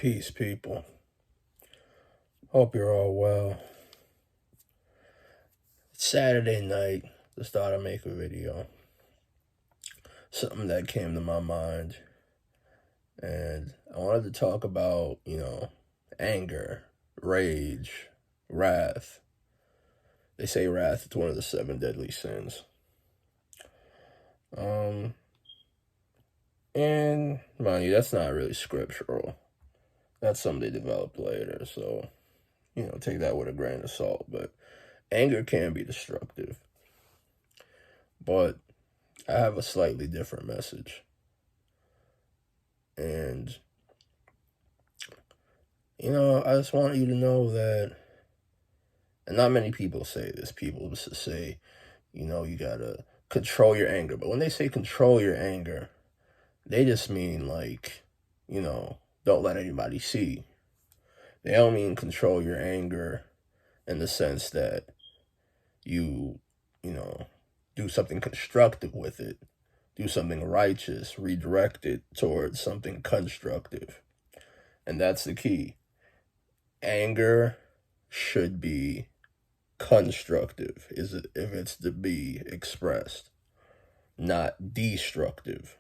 Peace, people. Hope you're all well. It's Saturday night. Just thought I'd make a video. Something that came to my mind. And I wanted to talk about, anger, rage, wrath. They say wrath is one of the 7 deadly sins. And mind you, that's not really scriptural. That's something they developed later, so, take that with a grain of salt. But anger can be destructive. But I have a slightly different message. And, I just want you to know that, and not many people say this, people just say, you gotta control your anger. But when they say control your anger, they just mean don't let anybody see. They don't mean control your anger in the sense that you do something constructive with it, do something righteous, redirect it towards something constructive. And that's the key. Anger should be constructive, if it's to be expressed, not destructive.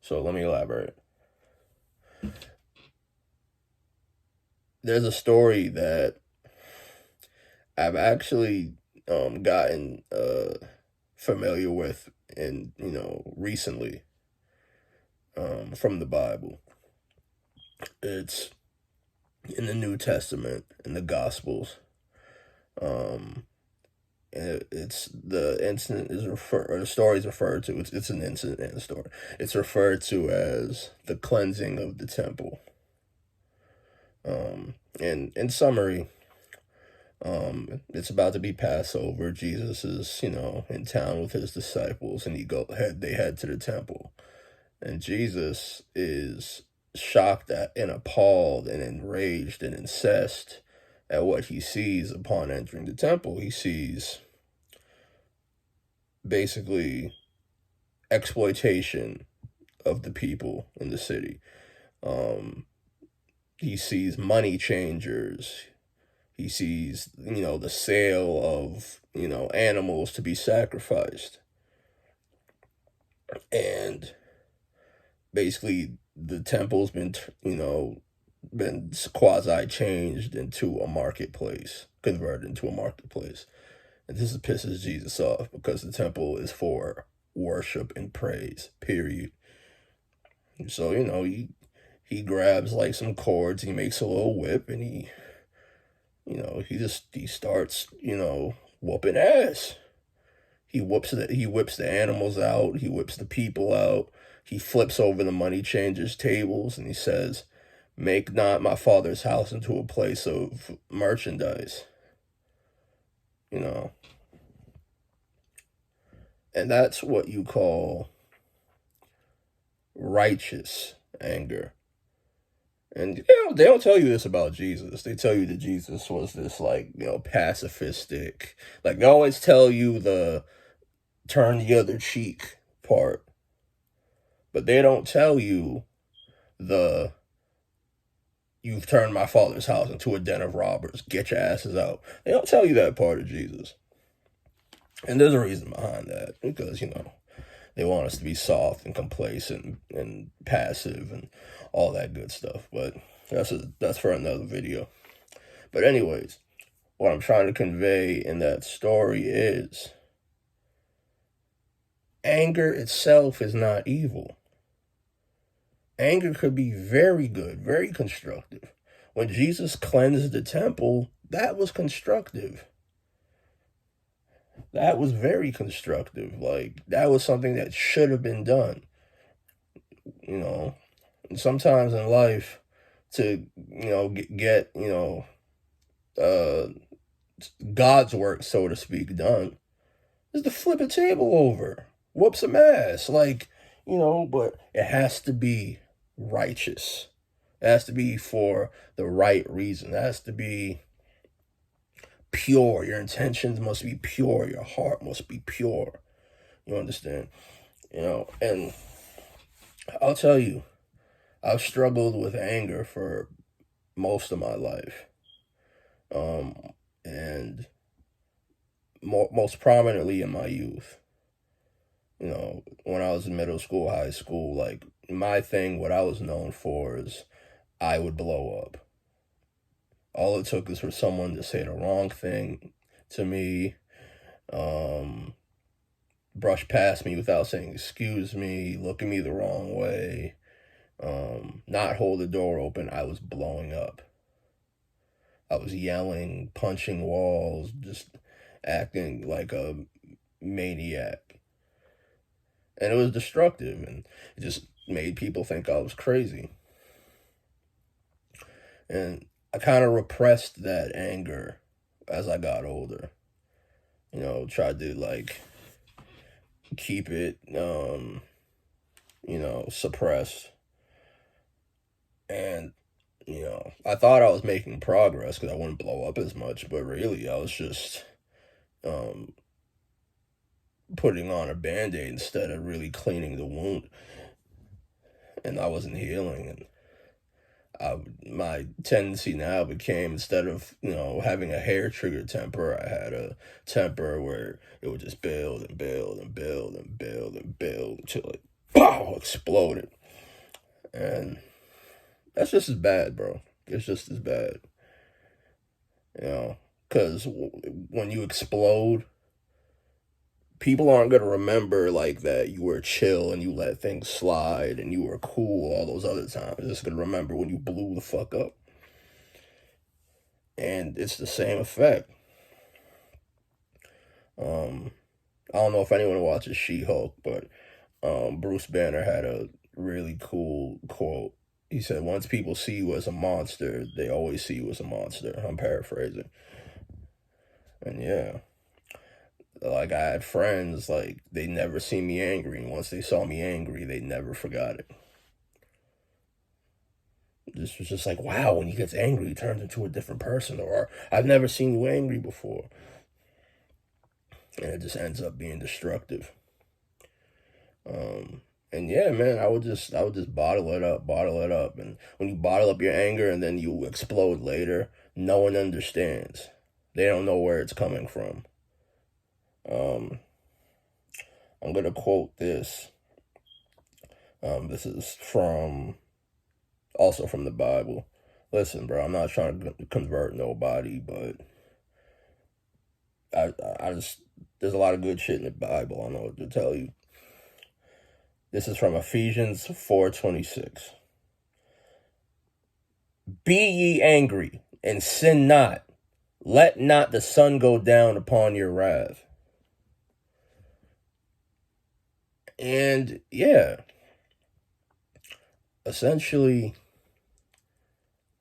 So let me elaborate. There's a story that I've actually gotten familiar with recently from the Bible. It's in the New Testament, in the Gospels. It's the incident is the story is referred to. It's an incident and a story. It's referred to as the cleansing of the temple. And in summary, it's about to be Passover. Jesus is, in town with his disciples, and they head to the temple. And Jesus is shocked at and appalled and enraged and incensed at what he sees upon entering the temple. He sees basically exploitation of the people in the city. He sees money changers. He sees, the sale of, animals to be sacrificed. And basically the temple's been quasi-changed into a marketplace, converted into a marketplace. And this pisses Jesus off because the temple is for worship and praise, period. So, he grabs some cords, he makes a little whip, and he starts, whooping ass. He whips the animals out, he whips the people out, he flips over the money changers' tables, and he says, "Make not my Father's house into a place of merchandise." And that's what you call righteous anger. And they don't tell you this about Jesus. They tell you that Jesus was this pacifistic. They always tell you the turn the other cheek part. But they don't tell you you've turned my Father's house into a den of robbers. Get your asses out. They don't tell you that part of Jesus. And there's a reason behind that. Because, they want us to be soft and complacent and passive and all that good stuff. But that's for another video. But anyways, what I'm trying to convey in that story is anger itself is not evil. Anger could be very good, very constructive. When Jesus cleansed the temple, that was constructive. That was very constructive. That was something that should have been done. And sometimes in life, to, get God's work, so to speak, done, is to flip a table over, whoop some ass. But it has to be righteous. It has to be for the right reason. It has to be pure. Your intentions must be pure. Your heart must be pure. You understand? And I'll tell you, I've struggled with anger for most of my life. And most prominently in my youth. You know, when I was in middle school, high school, like my thing, what I was known for is I would blow up. All it took is for someone to say the wrong thing to me, brush past me without saying excuse me, look at me the wrong way, not hold the door open. I was blowing up. I was yelling, punching walls, just acting like a maniac. And it was destructive, and it just made people think I was crazy. And I kind of repressed that anger as I got older. You know, tried to like keep it, suppressed. And, I thought I was making progress because I wouldn't blow up as much, but really I was just um, putting on a band-aid instead of really cleaning the wound. And I wasn't healing. And my tendency now became, instead of having a hair trigger temper, I had a temper where it would just build and build and build and build and build until it pow exploded. And that's just as bad, bro. It's just as bad, because when you explode, people aren't going to remember like that you were chill and you let things slide and you were cool all those other times. They're just going to remember when you blew the fuck up. And it's the same effect. I don't know if anyone watches She-Hulk, but Bruce Banner had a really cool quote. He said, once people see you as a monster, they always see you as a monster. I'm paraphrasing. And yeah, like I had friends, like they never seen me angry. And once they saw me angry, they never forgot it. This was just like, wow, when he gets angry, he turns into a different person. Or I've never seen you angry before. And it just ends up being destructive. And yeah, man, I would just bottle it up. And when you bottle up your anger and then you explode later, no one understands. They don't know where it's coming from. I'm gonna quote this. This is also from the Bible. Listen, bro, I'm not trying to convert nobody, but I just, there's a lot of good shit in the Bible. I know what to tell you. This is from Ephesians 4:26. Be ye angry, and sin not. Let not the sun go down upon your wrath. And yeah, essentially,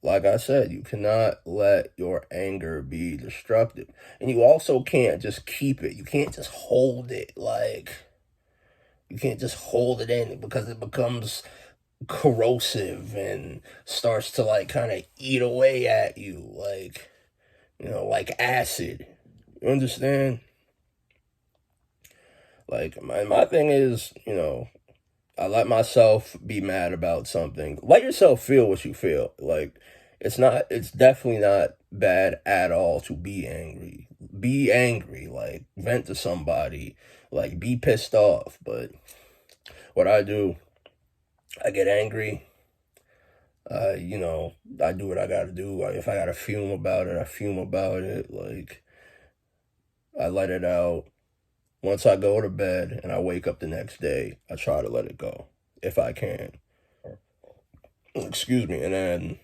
like I said, you cannot let your anger be destructive. And you also can't just keep it. You can't just hold it. Like, you can't just hold it in because it becomes corrosive and starts to like kind of eat away at you. Like, like acid. You understand? Like, my thing is, I let myself be mad about something. Let yourself feel what you feel. Like, it's definitely not bad at all to be angry. Be angry, like, vent to somebody, like, be pissed off. But what I do, I get angry. I do what I gotta do. If I gotta fume about it, I fume about it. Like, I let it out. Once I go to bed and I wake up the next day, I try to let it go if I can. Excuse me. And then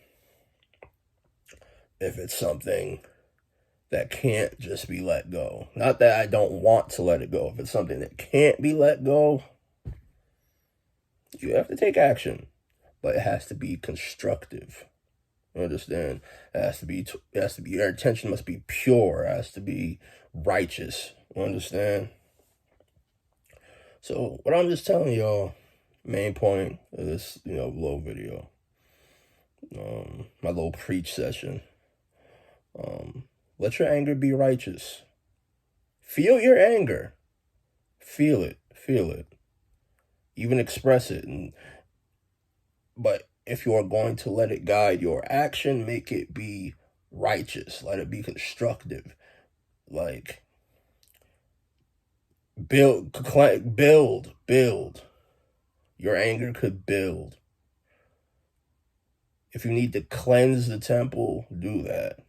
if it's something that can't just be let go, not that I don't want to let it go, if it's something that can't be let go, you have to take action, but it has to be constructive. You understand? Your intention must be pure. It has to be righteous. You understand? So what I'm just telling y'all, main point of this, little video, my little preach session. Let your anger be righteous. Feel your anger. Feel it. Even express it. But if you are going to let it guide your action, make it be righteous. Let it be constructive. Like, build. Your anger could build. If you need to cleanse the temple, do that.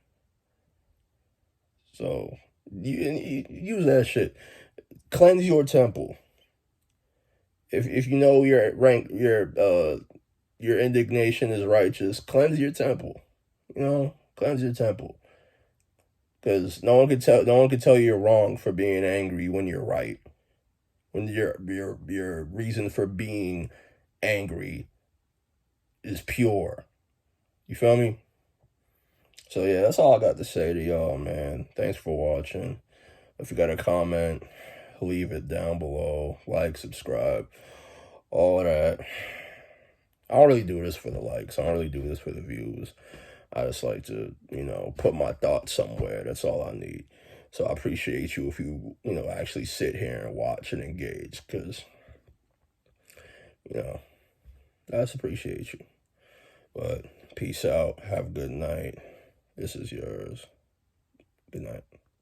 So you use that shit. Cleanse your temple. If you know your indignation is righteous, cleanse your temple. Cleanse your temple. Because no one can tell you you're wrong for being angry when you're right. When your reason for being angry is pure. You feel me? So yeah, that's all I got to say to y'all, man. Thanks for watching. If you got a comment, leave it down below. Like, subscribe, all of that. I don't really do this for the likes. I don't really do this for the views. I just like to, put my thoughts somewhere. That's all I need. So I appreciate you if you, actually sit here and watch and engage, because, I just appreciate you. But peace out. Have a good night. This is yours. Good night.